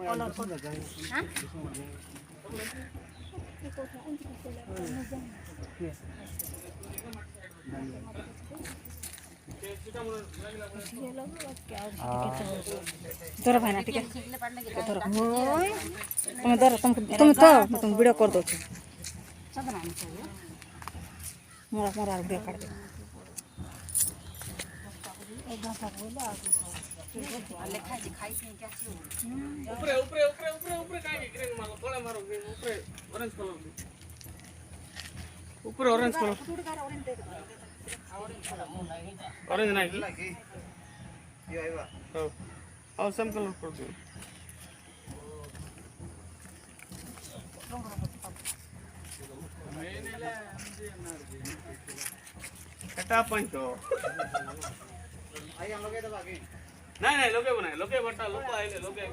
colour को हां धर भाई ना ठीक है धर ओए तुम धर तुम तो तुम वीडियो कर दो सब बनाना चाहिए मोरा मोरा वीडियो कर दो एकदम सब बोला लेखा दिखाई से क्या ऊपर ऊपर ऊपर ऊपर ऊपर काहे ग्रीन मारो थोड़ा मारो ऊपर ऑरेंज कलर ऊपर ऑरेंज कलर ऑरेंज नहीं ये आइबा हां और सम कलर कर दो कटा पंचो आई हम लोगे तो बाकी नहीं नहीं लोगे बनाए लोगे बट्टा लोग आइले लोगे